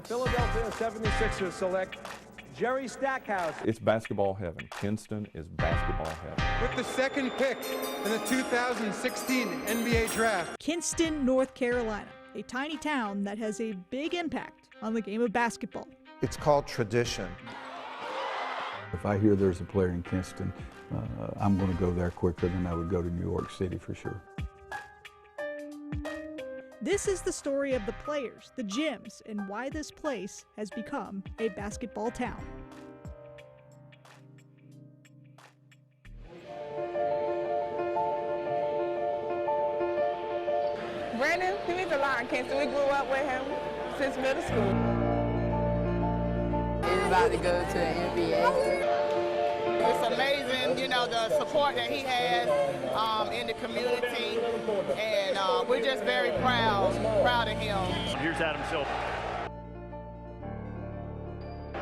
the Philadelphia 76ers select Jerry Stackhouse. It's basketball heaven. Kinston is basketball heaven. With the second pick in the 2016 NBA draft. Kinston, North Carolina, a tiny town that has a big impact on the game of basketball. It's called tradition. If I hear there's a player in Kinston, I'm going to go there quicker than I would go to New York City for sure. This is the story of the players, the gyms, and why this place has become a basketball town. Brandon, he means a lot in Kinston. We grew up with him since middle school. He's about to go to the NBA. It's amazing, you know, the support that he has in the community, and we're just very proud of him. Here's Adam Silver.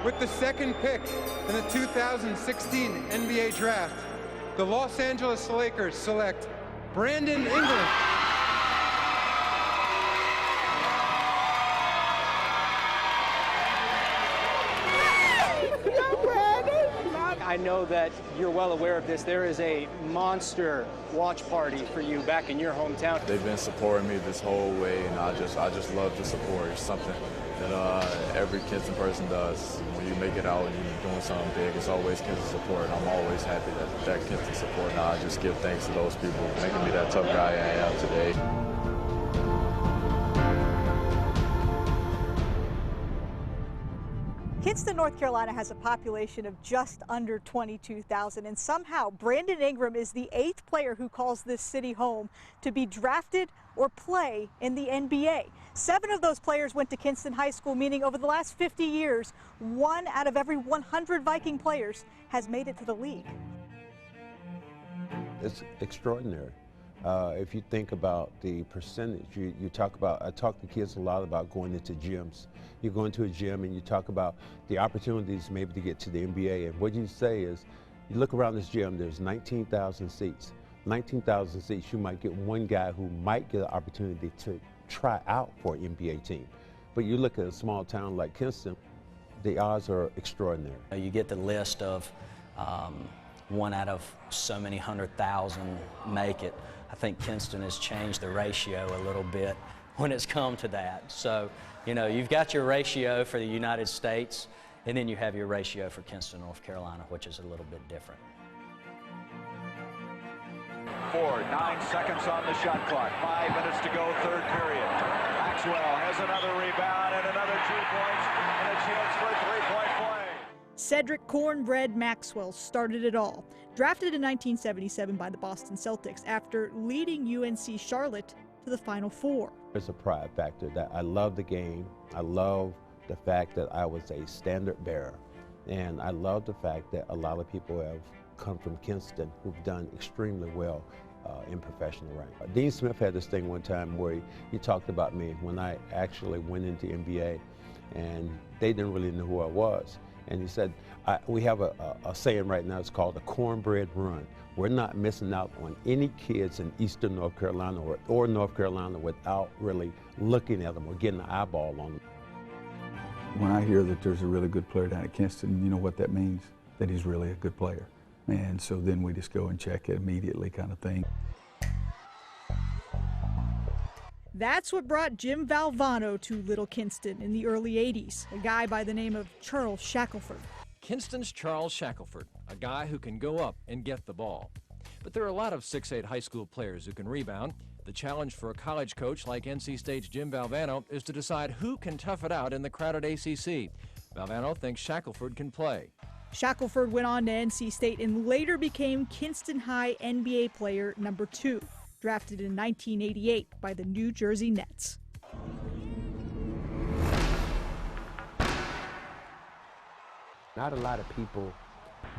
With the second pick in the 2016 NBA draft, the Los Angeles Lakers select Brandon Ingram. I know that you're well aware of this. There is a monster watch party for you back in your hometown. They've been supporting me this whole way, and I just love the support. It's something that every Kinston person does. When you make it out and you're doing something big, it's always Kinston support, and I'm always happy that Kinston support. And I just give thanks to those people making me that tough guy I am today. Kinston, North Carolina has a population of just under 22,000, and somehow Brandon Ingram is the 8th player who calls this city home to be drafted or play in the NBA. 7 of those players went to Kinston High School, meaning over the last 50 years, 1 out of every 100 Viking players has made it to the league. It's extraordinary. If you think about the percentage, I talk to kids a lot about going into gyms. You go into a gym and you talk about the opportunities maybe to get to the NBA, and what you say is, you look around this gym, there's 19,000 seats. 19,000 seats, you might get one guy who might get an opportunity to try out for an NBA team. But you look at a small town like Kinston, the odds are extraordinary. You get the list of 1 out of so many 100,000 make it. I think Kinston has changed the ratio a little bit when it's come to that. So, you know, you've got your ratio for the United States, and then you have your ratio for Kinston, North Carolina, which is a little bit different. 9 seconds on the shot clock, 5 minutes to go, third period. Maxwell has another rebound and another 2 points, and a chance for a three-point play. Cedric Cornbread Maxwell started it all. Drafted in 1977 by the Boston Celtics after leading UNC Charlotte to the Final Four. There's a pride factor that I love the game. I love the fact that I was a standard bearer. And I love the fact that a lot of people have come from Kinston who've done extremely well in professional rank. Dean Smith had this thing one time where he talked about me when I actually went into NBA, and they didn't really know who I was. And he said, we have a saying right now, it's called a cornbread run. We're not missing out on any kids in Eastern North Carolina or North Carolina without really looking at them or getting an eyeball on them. When I hear that there's a really good player down at Kinston, you know what that means? That he's really a good player. And so then we just go and check it immediately, kind of thing. That's what brought Jim Valvano to Little Kinston in the early 80s, a guy by the name of Charles Shackelford. Kinston's Charles Shackelford, a guy who can go up and get the ball. But there are a lot of 6'8" high school players who can rebound. The challenge for a college coach like NC State's Jim Valvano is to decide who can tough it out in the crowded ACC. Valvano thinks Shackelford can play. Shackelford went on to NC State and later became Kinston High NBA player number 2, drafted in 1988 by the New Jersey Nets. Not a lot of people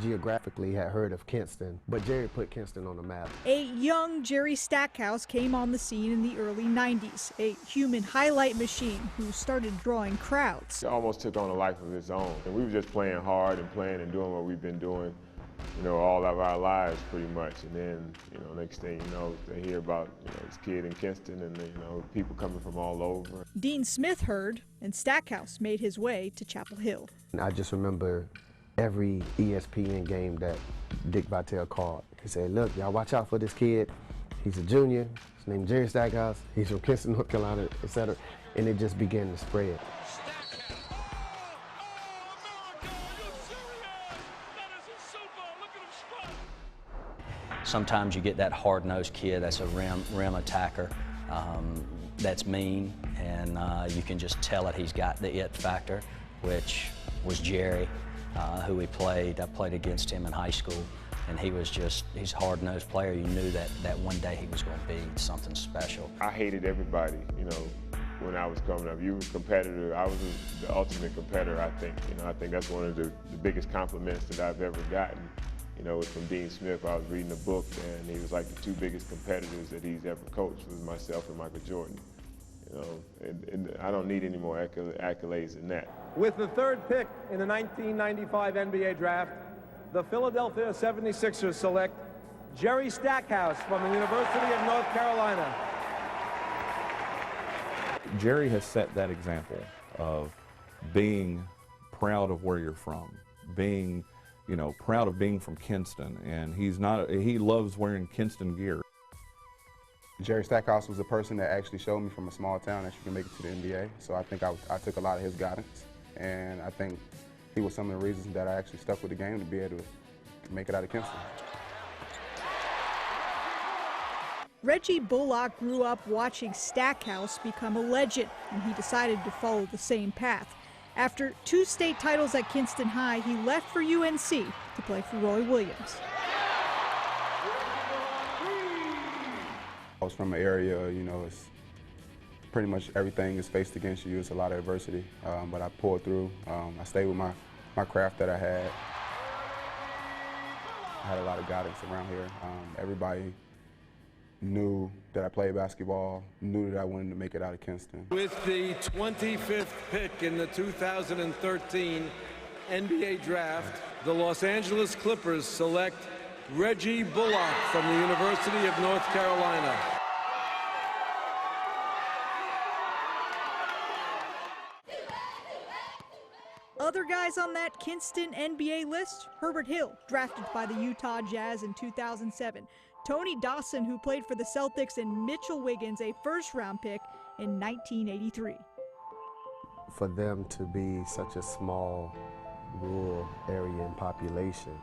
geographically had heard of Kinston, but Jerry put Kinston on the map. A young Jerry Stackhouse came on the scene in the early 90s, a human highlight machine who started drawing crowds. It almost took on a life of its own, and we were just playing hard and playing and doing what we've been doing, you know, all of our lives pretty much. And then, you know, next thing you know, they hear about, you know, this kid in Kinston and, you know, people coming from all over. Dean Smith heard, and Stackhouse made his way to Chapel Hill. And I just remember every ESPN game that Dick Vitale called. He said, look, y'all watch out for this kid. He's a junior. His name's Jerry Stackhouse. He's from Kinston, North Carolina, etc. And it just began to spread. Sometimes you get that hard-nosed kid that's a rim attacker that's mean, and you can just tell it he's got the it factor, which was Jerry, who I played against him in high school, and he's a hard-nosed player. You knew that one day he was going to be something special. I hated everybody, you know, when I was coming up. You were a competitor. I was the ultimate competitor, I think. You know, I think that's one of the biggest compliments that I've ever gotten. You know, it was from Dean Smith. I was reading a book, and he was like the two biggest competitors that he's ever coached was myself and Michael Jordan. You know, and I don't need any more accolades than that. With the third pick in the 1995 NBA draft, the Philadelphia 76ers select Jerry Stackhouse from the University of North Carolina. Jerry has set that example of being proud of where you're from, being, you know, proud of being from Kinston, and he loves wearing Kinston gear. Jerry Stackhouse was a person that actually showed me from a small town that you can make it to the NBA. So I think I took a lot of his guidance, and I think he was some of the reasons that I actually stuck with the game to be able to make it out of Kinston. Reggie Bullock grew up watching Stackhouse become a legend, and he decided to follow the same path. After 2 state titles at Kinston High, he left for UNC to play for Roy Williams. I was from an area, you know, it's pretty much everything is faced against you. It's a lot of adversity, but I pulled through. I stayed with my craft that I had. I had a lot of guidance around here. Everybody knew that I played basketball, knew that I wanted to make it out of Kinston. With the 25th pick in the 2013 NBA draft, the Los Angeles Clippers select Reggie Bullock from the University of North Carolina. Other guys on that Kinston NBA list: Herbert Hill, drafted by the Utah Jazz in 2007. Tony Dawson, who played for the Celtics, and Mitchell Wiggins, a first-round pick in 1983. For them to be such a small rural area in population,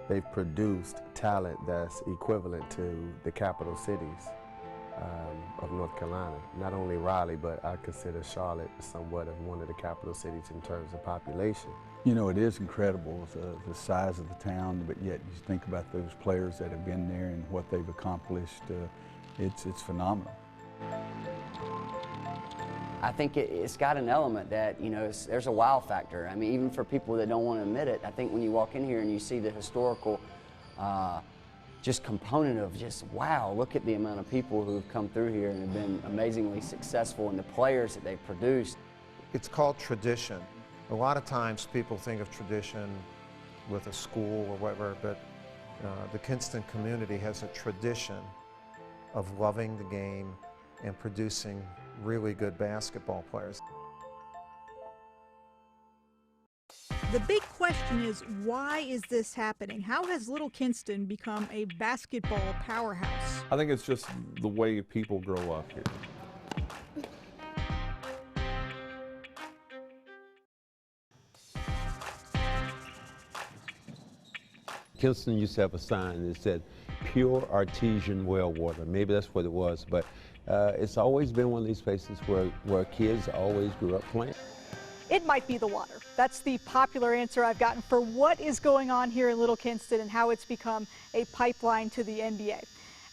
they've produced talent that's equivalent to the capital cities of North Carolina. Not only Raleigh, but I consider Charlotte somewhat of one of the capital cities in terms of population. You know, it is incredible, the size of the town, but yet you think about those players that have been there and what they've accomplished. It's phenomenal. I think it's got an element that, you know, there's a wow factor. I mean, even for people that don't want to admit it, I think when you walk in here and you see the historical just component of just, wow, look at the amount of people who have come through here and have been amazingly successful, and the players that they've produced. It's called tradition. A lot of times people think of tradition with a school or whatever, but the Kinston community has a tradition of loving the game and producing really good basketball players. The big question is, why is this happening? How has Little Kinston become a basketball powerhouse? I think it's just the way people grow up here. Kinston used to have a sign that said, pure artesian well water. Maybe that's what it was, but it's always been one of these places where kids always grew up playing. It might be the water. That's the popular answer I've gotten for what is going on here in Little Kinston and how it's become a pipeline to the NBA.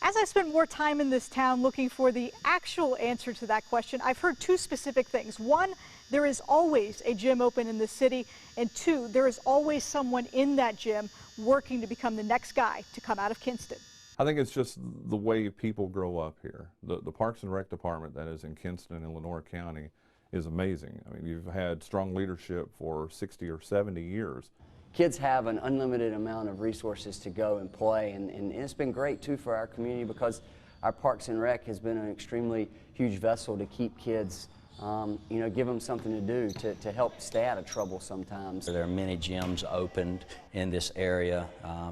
As I spend more time in this town looking for the actual answer to that question, I've heard 2 specific things. 1, there is always a gym open in the city, and 2, there is always someone in that gym working to become the next guy to come out of Kinston. I think it's just the way people grow up here. The Parks and Rec department that is in Kinston and Lenoir County is amazing. I mean, you've had strong leadership for 60 or 70 years. kids have an unlimited amount of resources to go and play, and it's been great too for our community because our Parks and Rec has been an extremely huge vessel to keep kids, you know, give them something to do to help stay out of trouble sometimes. There are many gyms opened in this area,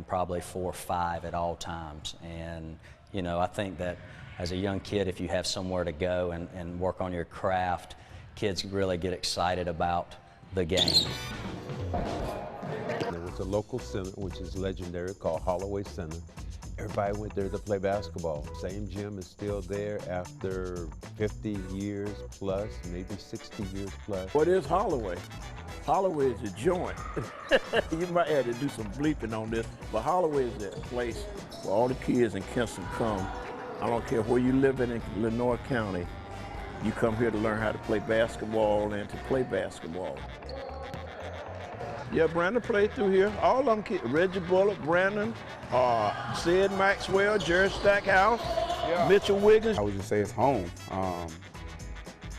probably 4 or 5 at all times, and you know, I think that as a young kid, if you have somewhere to go and work on your craft, kids really get excited about the game. There was a local center, which is legendary, called Holloway Center. Everybody went there to play basketball. Same gym is still there after 50 years plus, maybe 60 years plus. What is Holloway? Holloway is a joint. You might have to do some bleeping on this, but Holloway is a place where all the kids in Kinston come. I don't care where you live in Lenoir County. You come here to learn how to play basketball and to play basketball. Yeah, Brandon played through here. All of them kids, Reggie Bullock, Brandon, Sid Maxwell, Jerry Stackhouse, Mitchell Wiggins. I would just say it's home.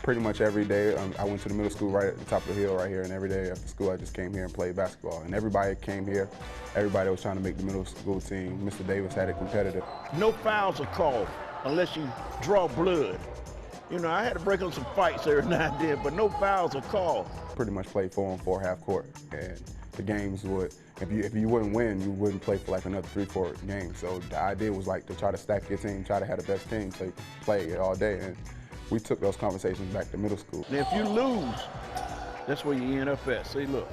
Pretty much every day, I went to the middle school right at the top of the hill right here, and every day after school I just came here and played basketball. And everybody came here, everybody was trying to make the middle school team. Mr. Davis had it competitive. No fouls are called unless you draw blood. You know, I had to break up some fights every now and then, but no fouls are called. Pretty much played 4-on-4 half court, and the games would, if you wouldn't win, you wouldn't play for like another 3-4 games. So the idea was like to try to stack your team, try to have the best team, so you play all day. And we took those conversations back to middle school. And if you lose, that's where you end up at. See, look,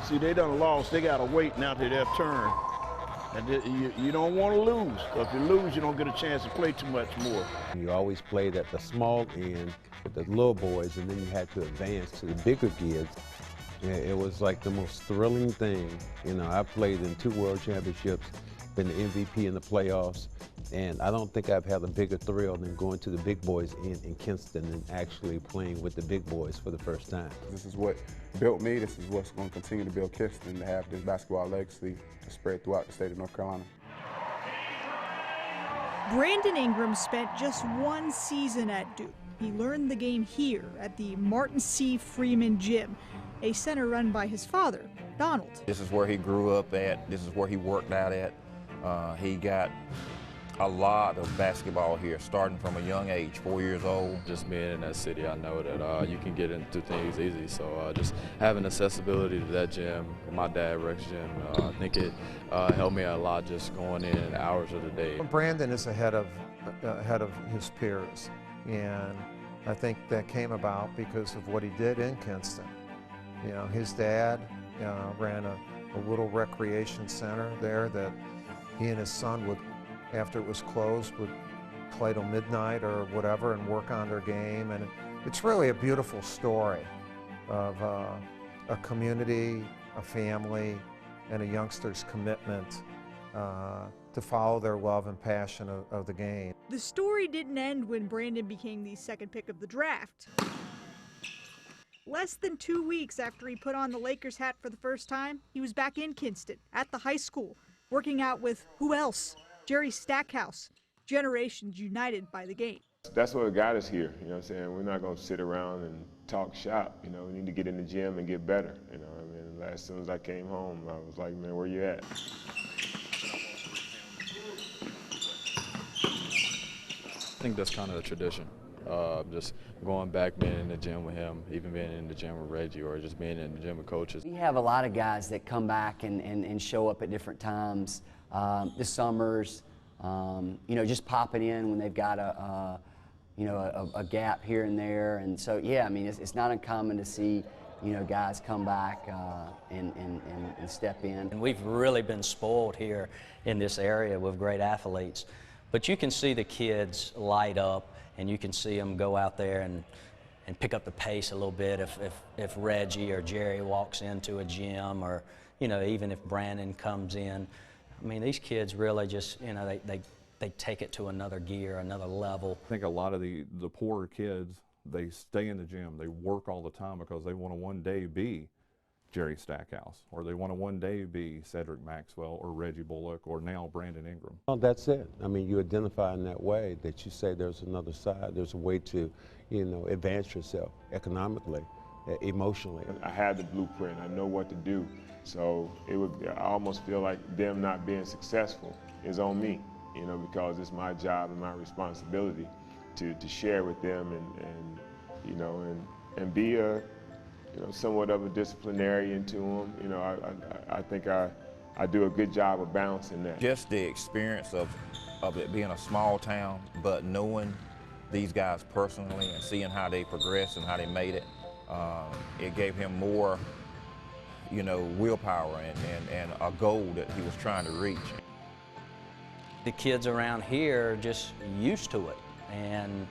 see, they done lost. They gotta wait now to their turn. And you don't want to lose, because if you lose, you don't get a chance to play too much more. You always played at the small end with the little boys, and then you had to advance to the bigger kids. And it was like the most thrilling thing. You know, I played in 2 world championships, been the MVP in the playoffs, and I don't think I've had a bigger thrill than going to the big boys in Kinston and actually playing with the big boys for the first time. This is what built me. This is what's going to continue to build Kinston, to have this basketball legacy to spread throughout the state of North Carolina. Brandon Ingram spent just 1 season at Duke. He learned the game here at the Martin C. Freeman Gym, a center run by his father, Donald. This is where he grew up at. This is where he worked out at. He got a lot of basketball here, starting from a young age, 4 years old. Just being in that city, I know that you can get into things easy. So just having accessibility to that gym, my dad Rex Gym, I think it helped me a lot just going in hours of the day. Brandon is ahead of his peers, and I think that came about because of what he did in Kinston. You know, his dad ran a little recreation center there that he and his son would, after it was closed, would play till midnight or whatever and work on their game. And it's really a beautiful story of a community, a family, and a youngster's commitment to follow their love and passion of the game. The story didn't end when Brandon became the 2nd pick of the draft. Less than 2 weeks after he put on the Lakers hat for the first time, he was back in Kinston at the high school, working out with who else? Jerry Stackhouse, generations united by the game. That's what got us here, you know what I'm saying? We're not going to sit around and talk shop, you know, we need to get in the gym and get better, you know what I mean? As soon as I came home, I was like, man, where you at? I think that's kind of a tradition. Just going back, being in the gym with him, even being in the gym with Reggie, or just being in the gym with coaches. We have a lot of guys that come back and show up at different times. The summers, you know, just popping in when they've got a gap here and there. And so, yeah, I mean, it's not uncommon to see, you know, guys come back and step in. And we've really been spoiled here in this area with great athletes. But you can see the kids light up, and you can see them go out there and pick up the pace a little bit if Reggie or Jerry walks into a gym, or, you know, even if Brandon comes in. I mean, these kids really just, you know, they take it to another gear, another level. I think a lot of the poorer kids, they stay in the gym, they work all the time because they want to one day be Jerry Stackhouse, or they want to one day be Cedric Maxwell or Reggie Bullock or now Brandon Ingram. Well, that's it. I mean, you identify in that way that you say there's another side, there's a way to, you know, advance yourself economically. emotionally. I had the blueprint. I know what to do. So I almost feel like them not being successful is on me, you know, because it's my job and my responsibility to share with them and you know, and be a, you know, somewhat of a disciplinarian to them. You know, I think I do a good job of balancing that. Just the experience of it being a small town, but knowing these guys personally and seeing how they progressed and how they made it, it gave him more, you know, willpower and a goal that he was trying to reach. The kids around here are just used to it, and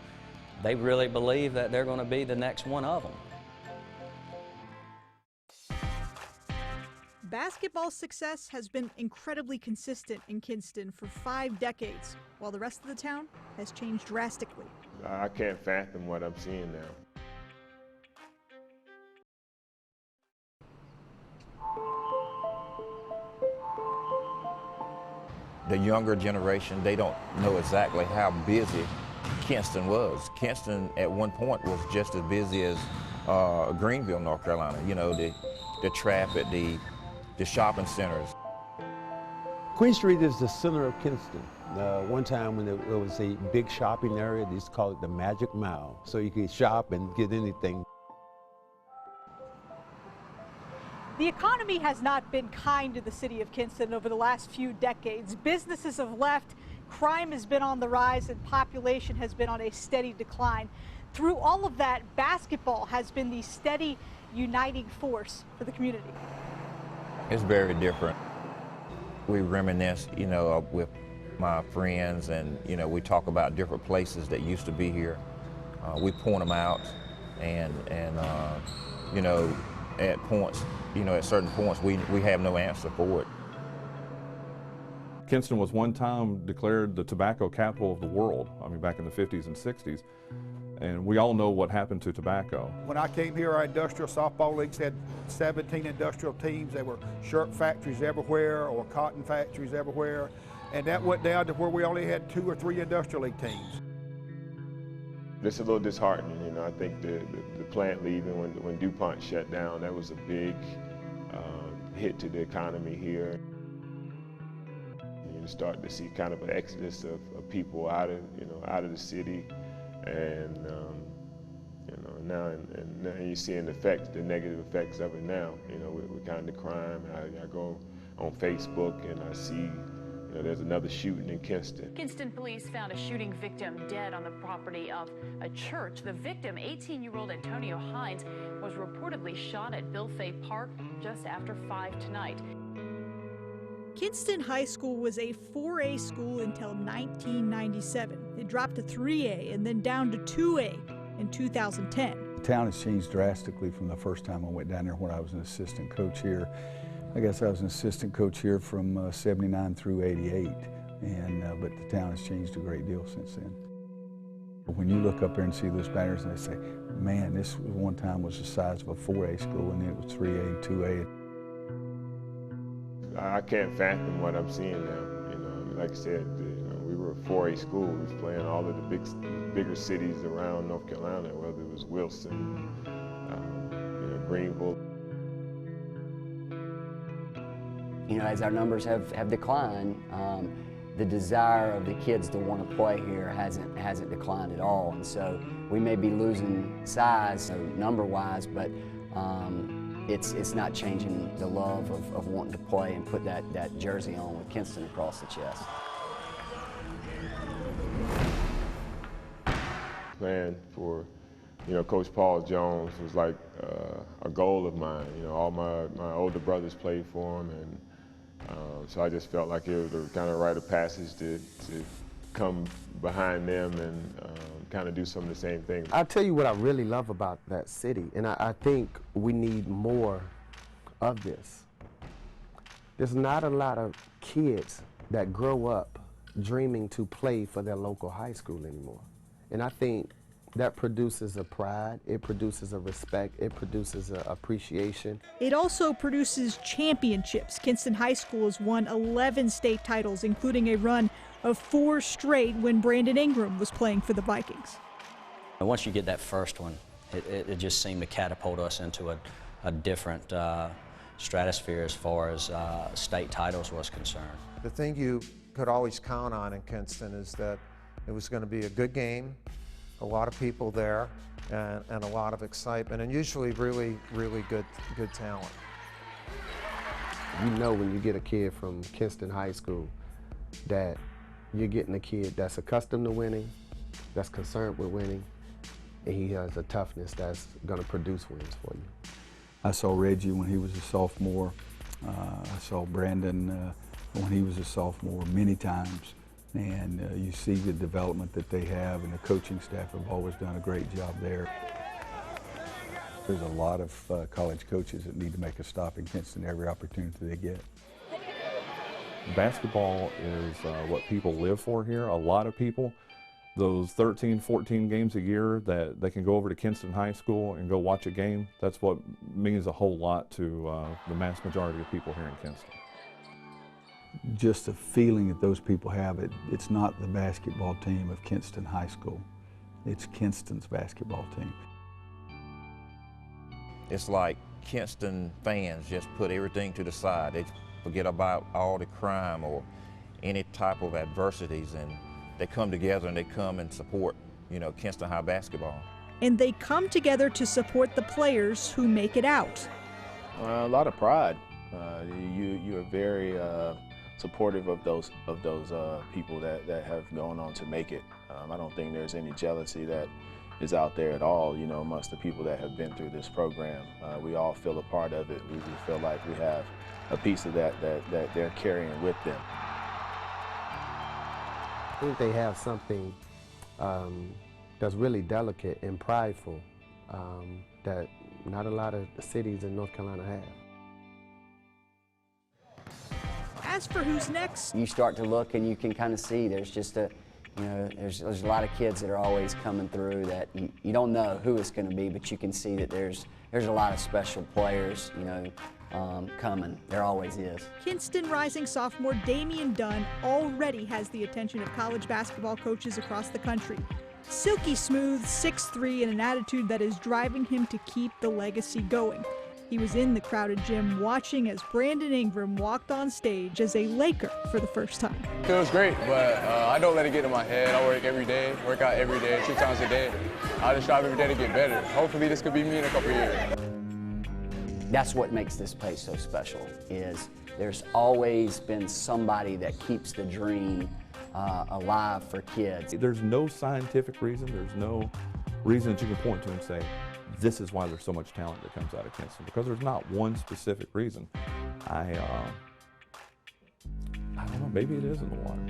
they really believe that they're going to be the next one of them. Basketball success has been incredibly consistent in Kinston for 5 decades, while the rest of the town has changed drastically. I can't fathom what I'm seeing now. The younger generation, they don't know exactly how busy Kinston was. Kinston at one point was just as busy as Greenville, North Carolina. You know, the traffic, the shopping centers. Queen Street is the center of Kinston. One time when it was a big shopping area, they used to call it the Magic Mile. So you could shop and get anything. The economy has not been kind to the city of Kinston over the last few decades. Businesses have left, crime has been on the rise, and population has been on a steady decline. Through all of that, basketball has been the steady uniting force for the community. It's very different. We reminisce, you know, with my friends, and, you know, we talk about different places that used to be here. We point them out, and you know, at points, you know, at certain points, we have no answer for it. Kinston was one time declared the tobacco capital of the world, I mean, back in the 50s and 60s. And we all know what happened to tobacco. When I came here, our industrial softball leagues had 17 industrial teams. There were shirt factories everywhere or cotton factories everywhere. And that went down to where we only had 2 or 3 industrial league teams. It's a little disheartening, you know. I think the plant leaving when DuPont shut down, that was a big hit to the economy here. You start to see kind of an exodus of people out of the city, and you know, now you're seeing the negative effects of it now. You know, with kind of crime. I go on Facebook and I see, you know, there's another shooting in Kinston. Kinston police found a shooting victim dead on the property of a church. The victim, 18-year-old Antonio Hines, was reportedly shot at Bill Fay Park just after 5 tonight. Kinston High School was a 4A school until 1997. It dropped to 3A and then down to 2A in 2010. The town has changed drastically from the first time I went down there when I was an assistant coach here. I guess I was an assistant coach here from 79 through 88, but the town has changed a great deal since then. When you look up there and see those banners and they say, man, this one time was the size of a 4A school, and then it was 3A and 2A. I can't fathom what I'm seeing now. You know, like I said, we were a 4A school. We was playing all of the bigger cities around North Carolina, whether it was Wilson, you know, Greenville. You know, as our numbers have declined, the desire of the kids to want to play here hasn't declined at all. And so we may be losing size, number-wise, but it's not changing the love of wanting to play and put that jersey on with Kinston across the chest. Playing for, you know, Coach Paul Jones was like a goal of mine. You know, all my older brothers played for him, and so I just felt like it was a kind of rite of passage to come behind them and kind of do some of the same things. I'll tell you what I really love about that city, and I think we need more of this. There's not a lot of kids that grow up dreaming to play for their local high school anymore. And I think that produces a pride, it produces a respect, it produces an appreciation. It also produces championships. Kinston High School has won 11 state titles, including a run of 4 straight when Brandon Ingram was playing for the Vikings. And once you get that first one, It just seemed to catapult us into a different stratosphere as far as state titles was concerned. The thing you could always count on in Kinston is that it was going to be a good game, a lot of people there, and a lot of excitement, and usually really, really good talent. You know when you get a kid from Kinston High School that you're getting a kid that's accustomed to winning, that's concerned with winning, and he has a toughness that's going to produce wins for you. I saw Reggie when he was a sophomore. I saw Brandon when he was a sophomore many times. And you see the development that they have, and the coaching staff have always done a great job there. There's a lot of college coaches that need to make a stop in Kinston every opportunity they get. Basketball is what people live for here. A lot of people, those 13, 14 games a year that they can go over to Kinston High School and go watch a game, that's what means a whole lot to the mass majority of people here in Kinston. Just the feeling that those people have, it's not the basketball team of Kinston High School. It's Kinston's basketball team. It's like Kinston fans just put everything to the side. They forget about all the crime or any type of adversities, and they come together and they come and support, you know, Kinston High basketball. And they come together to support the players who make it out. A lot of pride. You are very supportive of those people that have gone on to make it. I don't think there's any jealousy that is out there at all, you know, amongst the people that have been through this program. We all feel a part of it. We feel like we have a piece of that they're carrying with them. I think they have something that's really delicate and prideful that not a lot of cities in North Carolina have. As for who's next, you start to look and you can kind of see there's just a, you know, there's a lot of kids that are always coming through that you don't know who it's going to be, but you can see that there's a lot of special players, you know, coming. There always is. Kinston rising sophomore Damian Dunn already has the attention of college basketball coaches across the country. Silky smooth, 6'3", and an attitude that is driving him to keep the legacy going. He was in the crowded gym watching as Brandon Ingram walked on stage as a Laker for the first time. Feels great, but I don't let it get in my head. I work every day, work out every day, 2 times a day. I just strive every day to get better. Hopefully this could be me in a couple years. That's what makes this place so special, is there's always been somebody that keeps the dream alive for kids. There's no scientific reason, there's no reason that you can point to and say, this is why there's so much talent that comes out of Kinston, because there's not one specific reason. I don't know, maybe it is in the water.